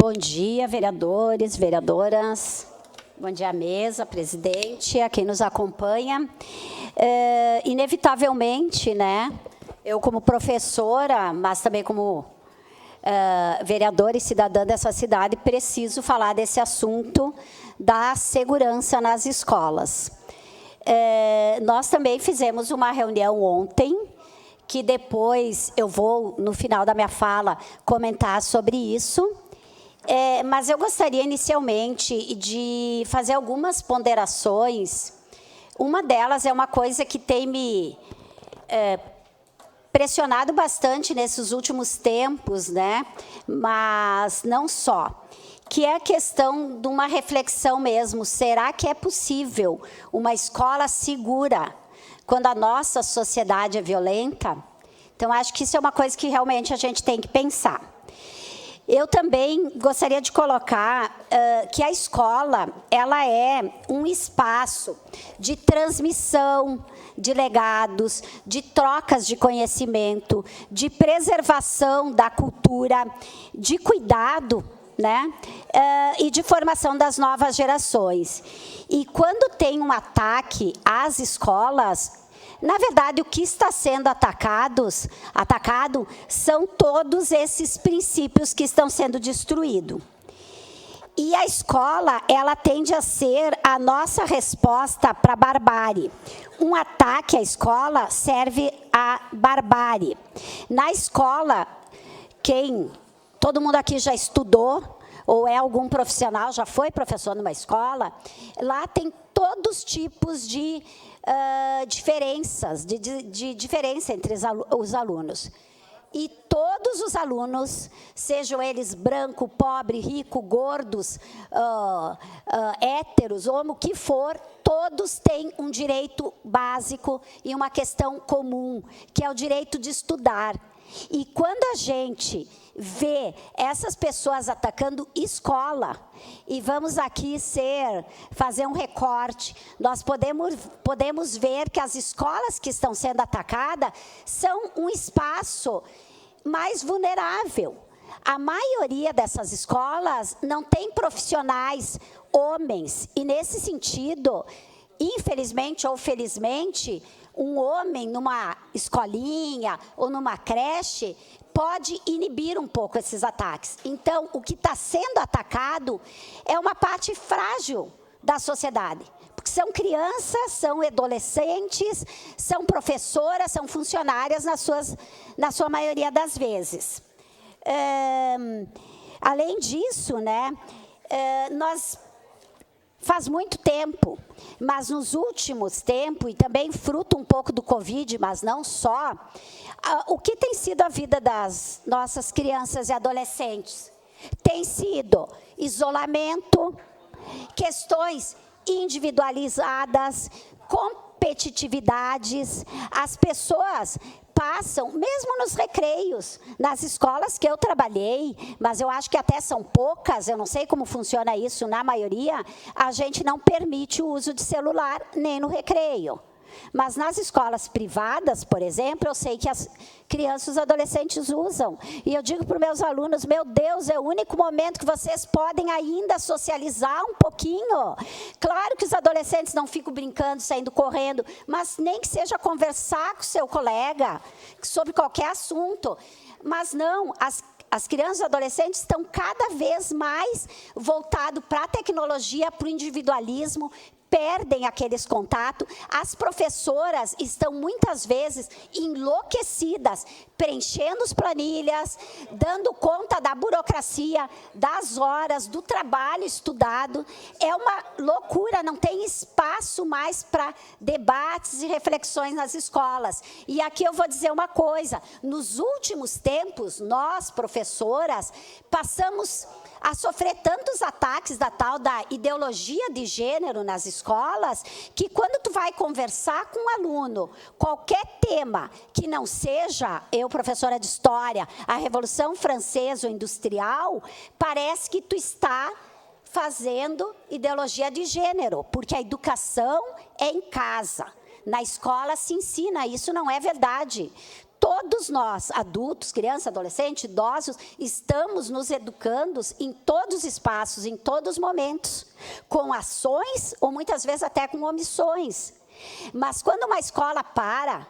Bom dia, vereadores, vereadoras. Bom dia, mesa, presidente, a quem nos acompanha. Inevitavelmente, né, eu como professora, mas também como vereadora e cidadã dessa cidade, preciso falar desse assunto da segurança nas escolas. Nós também fizemos uma reunião ontem, que depois eu vou, no final da minha fala, comentar sobre isso. Mas eu gostaria, inicialmente, de fazer algumas ponderações. Uma delas é uma coisa que tem me pressionado bastante nesses últimos tempos, né? Mas não só, que é a questão de uma reflexão mesmo. Será que é possível uma escola segura quando a nossa sociedade é violenta? Então, acho que isso é uma coisa que realmente a gente tem que pensar. Eu também gostaria de colocar que a escola ela é um espaço de transmissão de legados, de trocas de conhecimento, de preservação da cultura, de cuidado, né? E de formação das novas gerações. E quando tem um ataque às escolas, na verdade, o que está sendo atacado são todos esses princípios que estão sendo destruídos. E a escola, ela tende a ser a nossa resposta para a barbárie. Um ataque à escola serve à barbárie. Na escola, todo mundo aqui já estudou, ou é algum profissional, já foi professor numa escola, lá tem todos os tipos de diferenças, de diferença entre os alunos. E todos os alunos, sejam eles branco, pobre, rico, gordos, héteros, homo, o que for, todos têm um direito básico e uma questão comum, que é o direito de estudar. E quando a gente vê essas pessoas atacando escola, e vamos aqui fazer um recorte, nós podemos ver que as escolas que estão sendo atacadas são um espaço mais vulnerável. A maioria dessas escolas não tem profissionais homens, e nesse sentido, infelizmente ou felizmente, um homem numa escolinha ou numa creche pode inibir um pouco esses ataques. Então, o que está sendo atacado é uma parte frágil da sociedade, porque são crianças, são adolescentes, são professoras, são funcionárias na sua maioria das vezes. Além disso, né, faz muito tempo, mas nos últimos tempos, e também fruto um pouco do Covid, mas não só, o que tem sido a vida das nossas crianças e adolescentes? Tem sido isolamento, questões individualizadas, competitividades. As pessoas passam, mesmo nos recreios, nas escolas que eu trabalhei, mas eu acho que até são poucas, eu não sei como funciona isso na maioria, a gente não permite o uso de celular nem no recreio. Mas nas escolas privadas, por exemplo, eu sei que as crianças e os adolescentes usam. E eu digo para os meus alunos, meu Deus, é o único momento que vocês podem ainda socializar um pouquinho. Claro que os adolescentes não ficam brincando, saindo correndo, mas nem que seja conversar com o seu colega sobre qualquer assunto. Mas não, as crianças e adolescentes estão cada vez mais voltados para a tecnologia, para o individualismo, perdem aqueles contatos. As professoras estão muitas vezes enlouquecidas, preenchendo as planilhas, dando conta da burocracia, das horas, do trabalho estudado. É uma loucura, não tem espaço mais para debates e reflexões nas escolas. E aqui eu vou dizer uma coisa, nos últimos tempos, nós, professoras, passamos a sofrer tantos ataques da tal da ideologia de gênero nas escolas, que quando tu vai conversar com um aluno, qualquer tema que não seja, eu professora de história, a Revolução Francesa ou Industrial, parece que tu está fazendo ideologia de gênero, porque a educação é em casa. Na escola se ensina, isso não é verdade. todos nós, adultos, crianças, adolescentes, idosos, estamos nos educando em todos os espaços, em todos os momentos, com ações ou muitas vezes até com omissões. Mas quando uma escola para,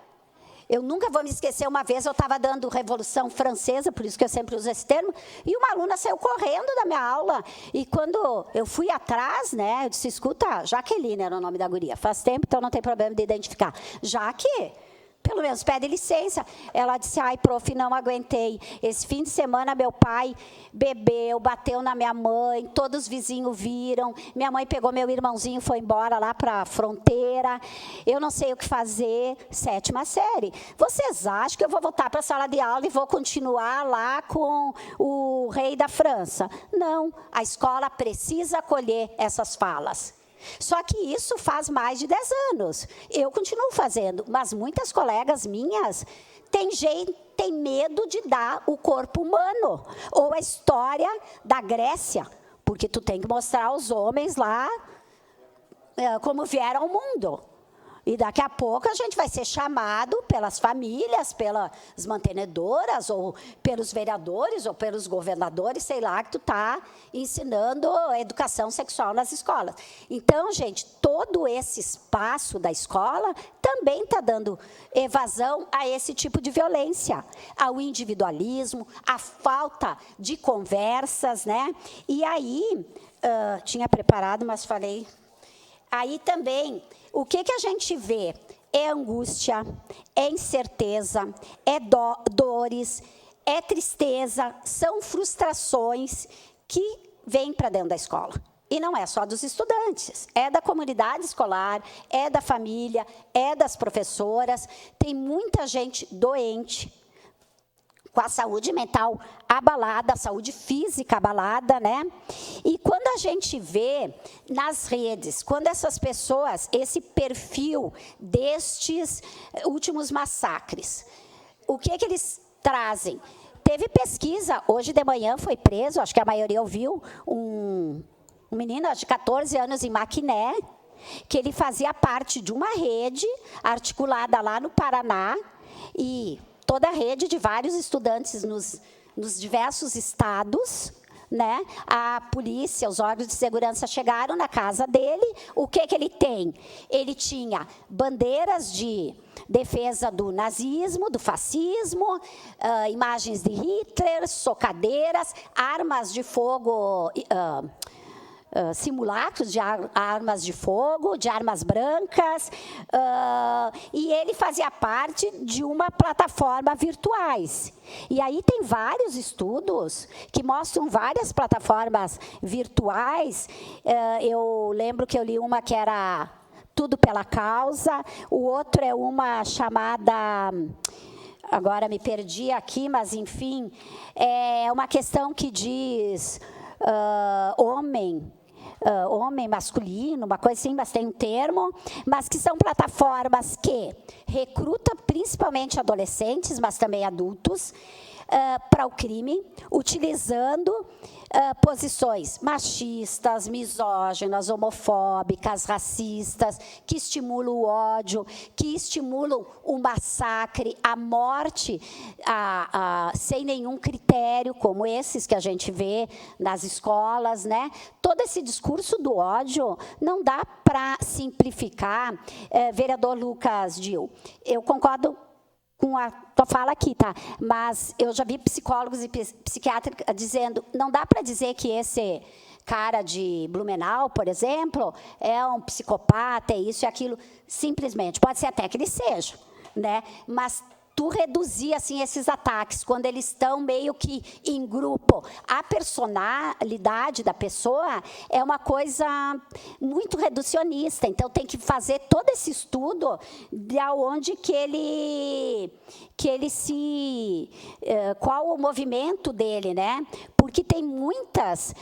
eu nunca vou me esquecer, uma vez eu estava dando Revolução Francesa, por isso que eu sempre uso esse termo, e uma aluna saiu correndo da minha aula, e quando eu fui atrás, né, eu disse, escuta, Jaqueline era o nome da guria, faz tempo, então não tem problema de identificar. Jaque, pelo menos pede licença. Ela disse, ai, prof, não aguentei. Esse fim de semana, meu pai bebeu, bateu na minha mãe, todos os vizinhos viram. Minha mãe pegou meu irmãozinho e foi embora lá para a fronteira. Eu não sei o que fazer. 7ª série. Vocês acham que eu vou voltar para a sala de aula e vou continuar lá com o rei da França? Não. A escola precisa acolher essas falas. Só que isso faz mais de 10 anos. Eu continuo fazendo, mas muitas colegas minhas têm medo de dar o corpo humano. Ou a história da Grécia, porque tu tem que mostrar aos homens lá como vieram ao mundo. E daqui a pouco a gente vai ser chamado pelas famílias, pelas mantenedoras, ou pelos vereadores, ou pelos governadores, sei lá, que tu está ensinando a educação sexual nas escolas. Então, gente, todo esse espaço da escola também está dando evasão a esse tipo de violência, ao individualismo, à falta de conversas, né? E aí, tinha preparado, mas falei... Aí também, o que a gente vê? É angústia, é incerteza, é dores, é tristeza, são frustrações que vêm para dentro da escola. E não é só dos estudantes, é da comunidade escolar, é da família, é das professoras. Tem muita gente doente, com a saúde mental abalada, a saúde física abalada, né? E quando a gente vê nas redes, quando essas pessoas, esse perfil destes últimos massacres, o que eles trazem? Teve pesquisa, hoje de manhã foi preso, acho que a maioria ouviu, um menino de 14 anos em Maquiné, que ele fazia parte de uma rede articulada lá no Paraná, e toda a rede de vários estudantes nos diversos estados, né? A polícia, os órgãos de segurança chegaram na casa dele. O que ele tem? Ele tinha bandeiras de defesa do nazismo, do fascismo, imagens de Hitler, socadeiras, armas de fogo... simulacros de armas de fogo, de armas brancas, e ele fazia parte de uma plataforma virtuais. E aí tem vários estudos que mostram várias plataformas virtuais. Eu lembro que eu li uma que era Tudo pela Causa, o outro é uma chamada... Agora me perdi aqui, mas enfim, é uma questão que diz homem masculino, uma coisa assim, mas tem um termo, mas que são plataformas que recrutam principalmente adolescentes, mas também adultos, para o crime, utilizando posições machistas, misóginas, homofóbicas, racistas, que estimulam o ódio, que estimulam o massacre, a morte, sem nenhum critério, como esses que a gente vê nas escolas, né? Todo esse discurso do ódio não dá para simplificar. Vereador Lucas Dil, eu concordo com a tua fala aqui, tá? Mas eu já vi psicólogos e psiquiatras dizendo, não dá para dizer que esse cara de Blumenau, por exemplo, é um psicopata, é isso e aquilo, simplesmente. Pode ser até que ele seja, né? Mas tu reduzir assim, esses ataques, quando eles estão meio que em grupo. A personalidade da pessoa é uma coisa muito reducionista, então tem que fazer todo esse estudo de onde que ele se... qual o movimento dele, né? Porque tem muitas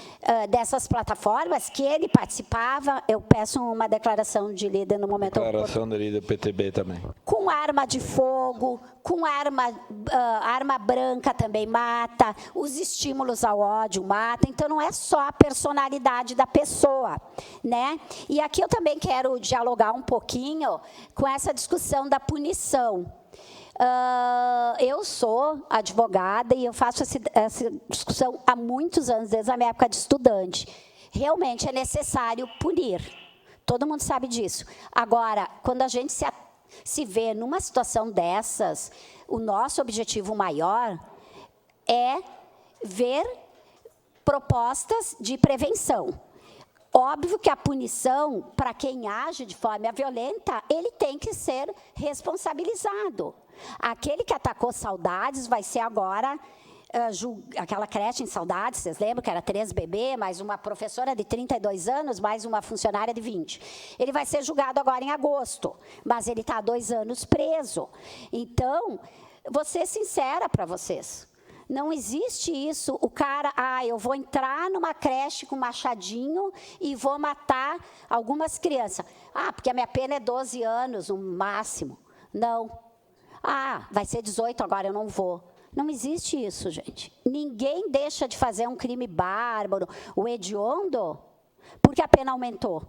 dessas plataformas que ele participava, eu peço uma declaração de líder no momento... Declaração de líder do PTB também. Com arma de fogo, com arma branca também mata, os estímulos ao ódio mata, então não é só a personalidade da pessoa, né? E aqui eu também quero dialogar um pouquinho com essa discussão da punição. Eu sou advogada e eu faço essa discussão há muitos anos, desde a minha época de estudante. Realmente é necessário punir. Todo mundo sabe disso. Agora, quando a gente se vê numa situação dessas, o nosso objetivo maior é ver propostas de prevenção. Óbvio que a punição, para quem age de forma violenta, ele tem que ser responsabilizado. Aquele que atacou Saudades vai ser agora, aquela creche em Saudades, vocês lembram que era 3 bebês, mais uma professora de 32 anos, mais uma funcionária de 20. Ele vai ser julgado agora em agosto, mas ele está há 2 anos preso. Então, vou ser sincera para vocês. Não existe isso, o cara, eu vou entrar numa creche com machadinho e vou matar algumas crianças. Porque a minha pena é 12 anos, no máximo. Não. Vai ser 18 agora, eu não vou. Não existe isso, gente. Ninguém deixa de fazer um crime bárbaro, o hediondo, porque a pena aumentou.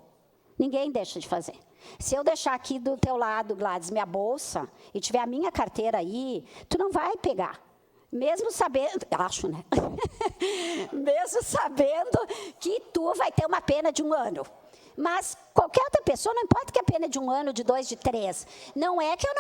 Ninguém deixa de fazer. Se eu deixar aqui do teu lado, Gladys, minha bolsa, e tiver a minha carteira aí, tu não vai pegar. Mesmo sabendo, acho, né? Mesmo sabendo que tu vai ter uma pena de 1 ano. Mas qualquer outra pessoa, não importa que a pena é de 1 ano, de 2, de 3. Não é que eu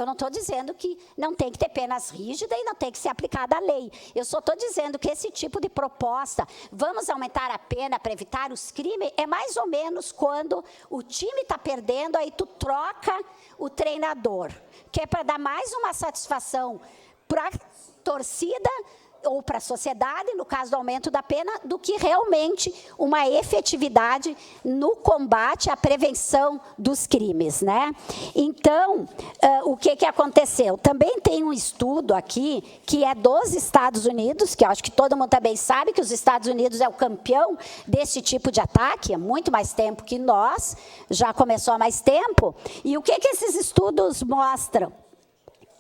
não estou dizendo que não tem que ter penas rígidas e não tem que ser aplicada a lei. Eu só estou dizendo que esse tipo de proposta, vamos aumentar a pena para evitar os crimes, é mais ou menos quando o time está perdendo, aí tu troca o treinador, que é para dar mais uma satisfação para a torcida ou para a sociedade, no caso do aumento da pena, do que realmente uma efetividade no combate à prevenção dos crimes, né? Então, o que aconteceu? Também tem um estudo aqui, que é dos Estados Unidos, que eu acho que todo mundo também sabe que os Estados Unidos é o campeão desse tipo de ataque, há muito mais tempo que nós, já começou há mais tempo. E o que esses estudos mostram?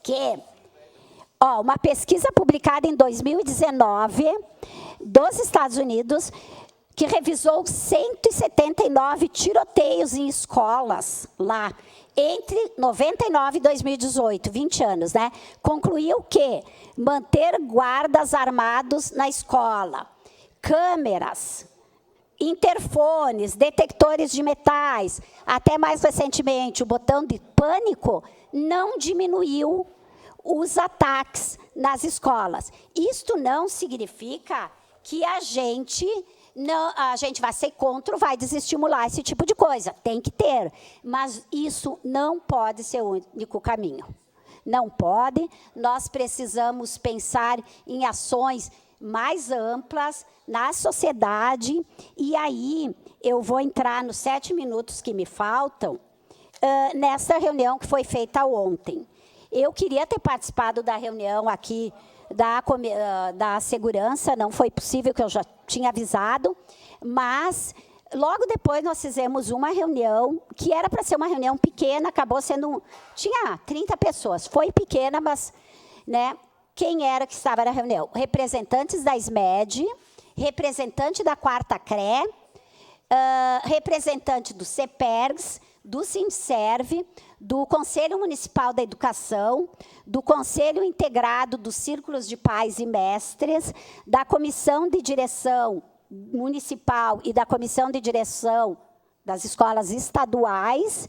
Que uma pesquisa publicada em 2019 dos Estados Unidos, que revisou 179 tiroteios em escolas lá, entre 99 e 2018, 20 anos, né? Concluiu que manter guardas armados na escola, câmeras, interfones, detectores de metais, até mais recentemente o botão de pânico, não diminuiu os ataques nas escolas. Isto não significa que a gente vai ser contra, vai desestimular esse tipo de coisa. Tem que ter, mas isso não pode ser o único caminho. Não pode. Nós precisamos pensar em ações mais amplas na sociedade. E aí eu vou entrar nos 7 minutos que me faltam nessa reunião que foi feita ontem. Eu queria ter participado da reunião aqui da segurança, não foi possível, que eu já tinha avisado, mas logo depois nós fizemos uma reunião, que era para ser uma reunião pequena, acabou sendo, tinha 30 pessoas, foi pequena, mas, né, quem era que estava na reunião? Representantes da SMED, representante da 4ª CRE, representante do CEPERGS, do SINSERV, do Conselho Municipal da Educação, do Conselho Integrado dos Círculos de Pais e Mestres, da Comissão de Direção Municipal e da Comissão de Direção das Escolas Estaduais,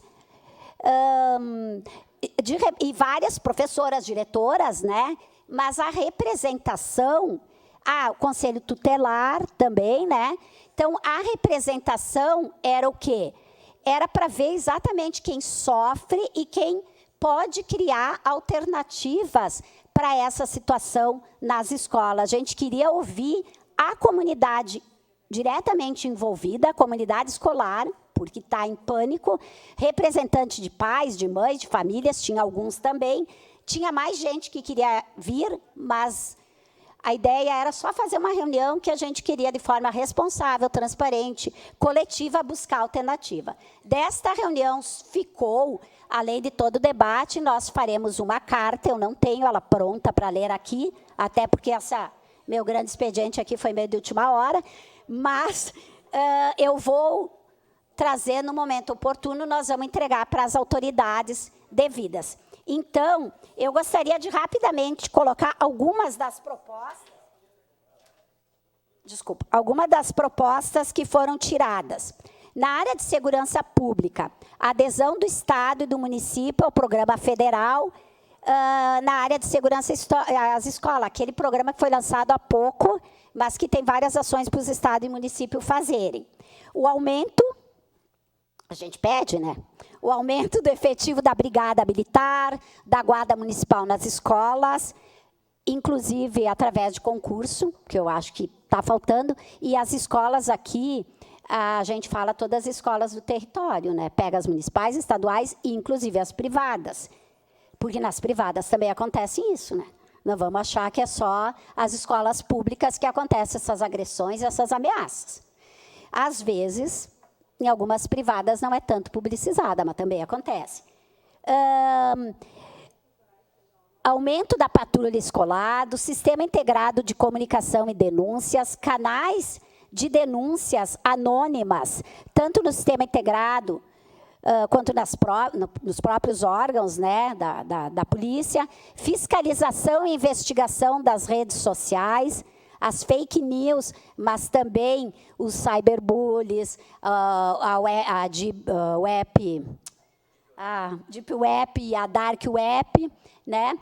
e várias professoras, diretoras, né? Mas a representação, o Conselho Tutelar também, né? Então, a representação era o quê? Era para ver exatamente quem sofre e quem pode criar alternativas para essa situação nas escolas. A gente queria ouvir a comunidade diretamente envolvida, a comunidade escolar, porque está em pânico, representante de pais, de mães, de famílias, tinha alguns também. Tinha mais gente que queria vir, mas a ideia era só fazer uma reunião que a gente queria de forma responsável, transparente, coletiva, buscar alternativa. Desta reunião ficou, além de todo o debate, nós faremos uma carta, eu não tenho ela pronta para ler aqui, até porque meu grande expediente aqui foi meio de última hora, mas eu vou trazer no momento oportuno, nós vamos entregar para as autoridades devidas. Então, eu gostaria de rapidamente colocar algumas das propostas que foram tiradas. Na área de segurança pública, a adesão do Estado e do município ao programa federal, na área de segurança às escolas, aquele programa que foi lançado há pouco, mas que tem várias ações para os Estado e município fazerem. O aumento, a gente pede, né? O aumento do efetivo da Brigada Militar, da Guarda Municipal nas escolas, inclusive através de concurso, que eu acho que está faltando, e as escolas aqui, a gente fala todas as escolas do território, né? Pega as municipais, estaduais e inclusive as privadas, porque nas privadas também acontece isso, né? Não vamos achar que é só as escolas públicas que acontecem essas agressões, essas ameaças. Às vezes, em algumas privadas não é tanto publicizada, mas também acontece. Aumento da patrulha escolar, do sistema integrado de comunicação e denúncias, canais de denúncias anônimas, tanto no sistema integrado quanto nos próprios órgãos, né, da polícia, fiscalização e investigação das redes sociais, as fake news, mas também os cyberbullies, a Deep Web e a Dark Web, né?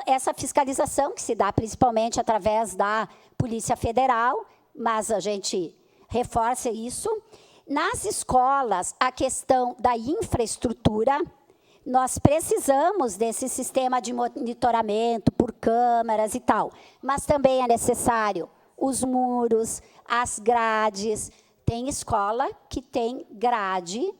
Essa fiscalização que se dá principalmente através da Polícia Federal, mas a gente reforça isso. Nas escolas, a questão da infraestrutura, nós precisamos desse sistema de monitoramento por câmeras e tal, mas também é necessário os muros, as grades. Tem escola que tem grade,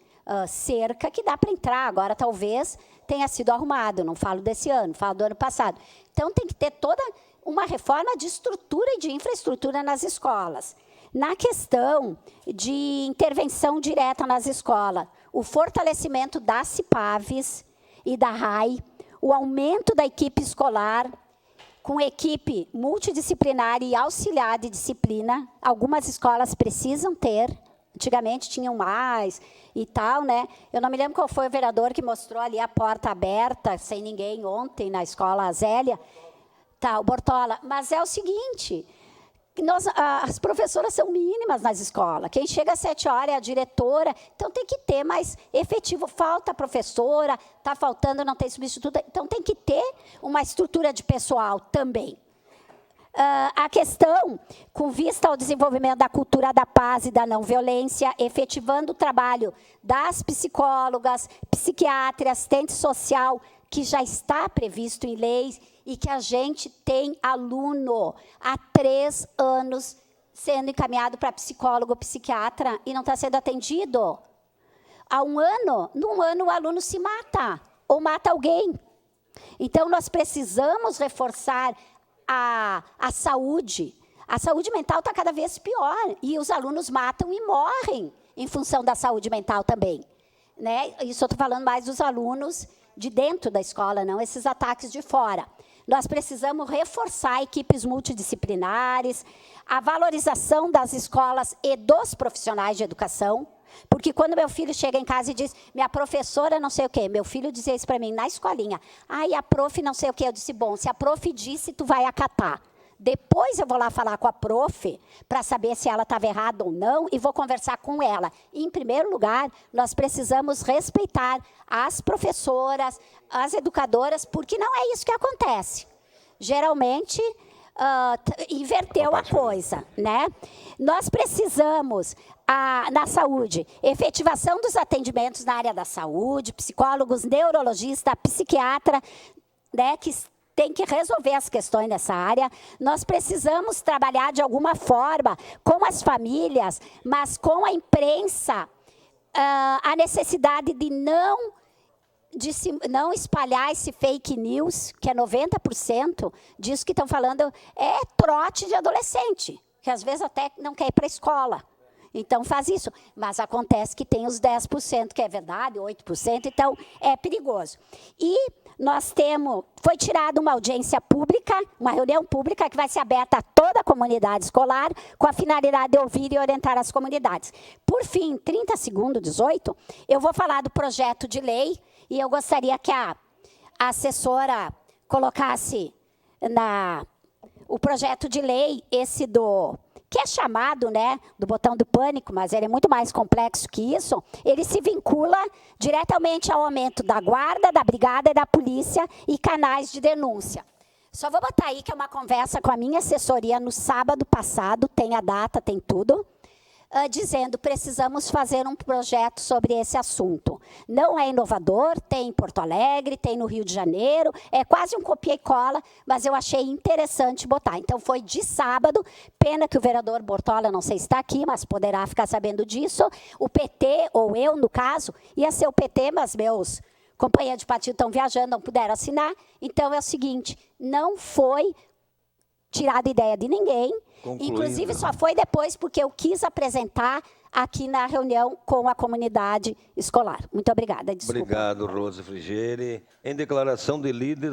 cerca, que dá para entrar. Agora, talvez, tenha sido arrumado. Não falo desse ano, falo do ano passado. Então, tem que ter toda uma reforma de estrutura e de infraestrutura nas escolas. Na questão de intervenção direta nas escolas, o fortalecimento das CIPAVs e da RAI, o aumento da equipe escolar, com equipe multidisciplinar e auxiliar de disciplina. Algumas escolas precisam ter, antigamente tinham mais e tal, né? Eu não me lembro qual foi o vereador que mostrou ali a porta aberta, sem ninguém, ontem, na escola Zélia, tá, o Bortola. Mas é o seguinte, as professoras são mínimas nas escolas. Quem chega às 7 horas é a diretora. Então, tem que ter mais efetivo. Falta professora, está faltando, não tem substituta. Então, tem que ter uma estrutura de pessoal também. A questão, com vista ao desenvolvimento da cultura da paz e da não violência, efetivando o trabalho das psicólogas, psiquiatras, assistente social, que já está previsto em leis, e que a gente tem aluno há 3 anos sendo encaminhado para psicólogo, psiquiatra, e não está sendo atendido. Há num ano o aluno se mata, ou mata alguém. Então, nós precisamos reforçar a saúde. A saúde mental está cada vez pior, e os alunos matam e morrem em função da saúde mental também, né? Isso eu estou falando mais dos alunos de dentro da escola, não esses ataques de fora. Nós precisamos reforçar equipes multidisciplinares, a valorização das escolas e dos profissionais de educação, porque quando meu filho chega em casa e diz, minha professora não sei o quê, meu filho dizia isso para mim na escolinha, e a prof não sei o quê, eu disse, bom, se a prof disse, tu vai acatar. Depois eu vou lá falar com a prof para saber se ela estava errada ou não e vou conversar com ela. E, em primeiro lugar, nós precisamos respeitar as professoras, as educadoras, porque não é isso que acontece. Geralmente, inverteu a coisa, né? Nós precisamos, na saúde, efetivação dos atendimentos na área da saúde, psicólogos, neurologistas, psiquiatra, né, que tem que resolver as questões nessa área. Nós precisamos trabalhar de alguma forma com as famílias, mas com a imprensa, a necessidade de não espalhar esse fake news, que é 90% disso que estão falando, é trote de adolescente, que às vezes até não quer ir para a escola. Então, faz isso. Mas acontece que tem os 10%, que é verdade, 8%, então é perigoso. E foi tirada uma audiência pública, uma reunião pública que vai ser aberta a toda a comunidade escolar, com a finalidade de ouvir e orientar as comunidades. Por fim, em 30 segundos, 18, eu vou falar do projeto de lei, e eu gostaria que a a assessora colocasse o projeto de lei, esse que é chamado, né, do botão do pânico, mas ele é muito mais complexo que isso, ele se vincula diretamente ao aumento da guarda, da brigada e da polícia e canais de denúncia. Só vou botar aí que é uma conversa com a minha assessoria no sábado passado, tem a data, tem tudo, dizendo precisamos fazer um projeto sobre esse assunto. Não é inovador, tem em Porto Alegre, tem no Rio de Janeiro, é quase um copia e cola, mas eu achei interessante botar. Então foi de sábado, pena que o vereador Bortola não sei se está aqui, mas poderá ficar sabendo disso. O PT, ou eu no caso, ia ser o PT, mas meus companheiros de partido estão viajando, não puderam assinar. Então é o seguinte, não foi tirada ideia de ninguém, inclusive só foi depois porque eu quis apresentar aqui na reunião com a comunidade escolar. Muito obrigada. Desculpa. Obrigado, Rose Frigieri. Em declaração de líder,